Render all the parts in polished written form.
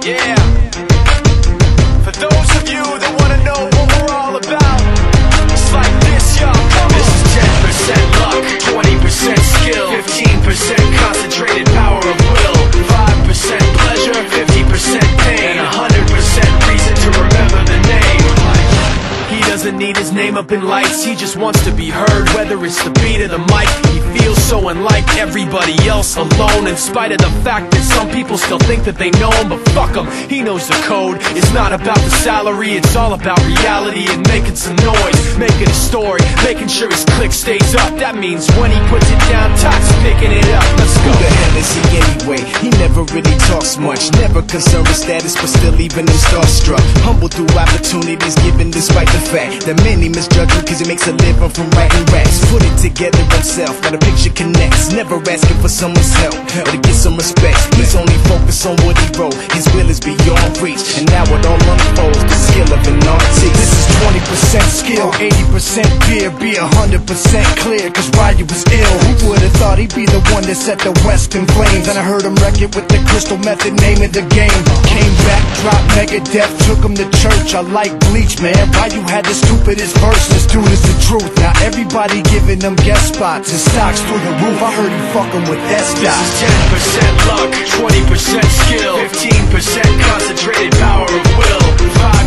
Yeah. For those of you that wanna know what we're all about, it's like this, y'all. This is 10% luck, 20% skill, 15% concentrated power of will, 5% pleasure, 50% pain, and 100% reason to remember the name. He doesn't need his name up in lights, he just wants to be heard, whether it's the beat or the mic. He feels so unlike everybody else, alone, in spite of the fact that some people still think that they know him. But fuck him, he knows the code. It's not about the salary, it's all about reality and making some noise, making a story, making sure his click stays up. That means when he puts it down, Todd's picking it up. Let's go. Who the hell is he anyway? He never really talks much, never concerned with status, but still even him starstruck. Humble through opportunities given despite the fact that many misjudge him cause he makes a living from writing raps. Put it together himself, now the picture connects, never asking for someone's help or to get some respect. He's only focused on what he wrote, his will is beyond reach, and now it all unfolds, the skill of an artist. This is 20% skill, 80% fear, be 100% clear, cause Ryu was ill. Who would've thought he'd be the one that set the West in flames? And I heard him wreck it with the Crystal Method, name of the game. Came back, dropped Megadeth, took him to church. I like Bleach, man, Ryu had the stupidest verses, dude is the truth. Now everybody giving them guest spots, his stocks through the roof. I heard he fucking with S-Dot. This is 10% luck, 20% skill, 15% concentrated power of will,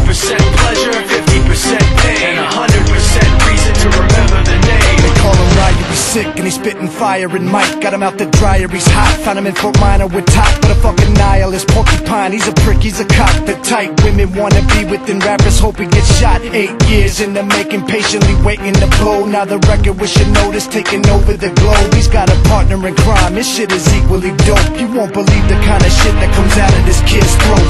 5% pleasure, 50% pain, and 100% reason to remember the name. They call him Ryu, he's sick and he's spitting fire. And Mike got him out the dryer, he's hot. Found him in Fort Minor with top, but a fucking nihilist porcupine. He's a prick, he's a cock. The type women wanna be within, rappers hope he gets shot. 8 years in the making, patiently waiting to blow. Now the record with your notice taking over the globe. He's got a partner in crime, his shit is equally dope. You won't believe the kind of shit that comes out of this kid's throat.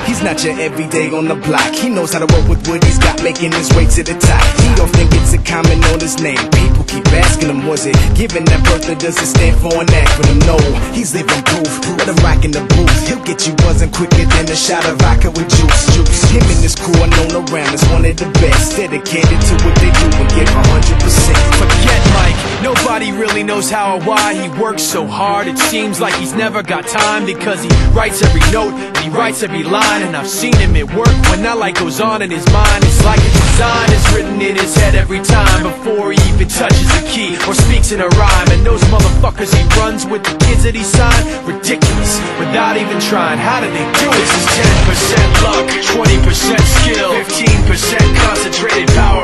He's not your everyday on the block. He knows how to work with what he's got, making his way to the top. He don't think it's a comment on his name. People keep asking him, was it given that birth or does it stand for an acronym? No, he's living proof. Let him rock in the booth. He'll get you buzzing quicker than a shot of vodka with juice. Him and his crew are known around as one of the best, dedicated to what they do and give 100%. Forget Mike, nobody really knows how or why he works so hard. It seems like he's never got time, because he writes every note and he writes every line. And I've seen him at work when that light goes on in his mind. It's like a design is written in his head every time, before he even touches a key or speaks in a rhyme. And those motherfuckers he runs with, the kids that he signed, ridiculous, without even trying. How do they do it? This is 10% luck, 20% skill, 15% concentrated power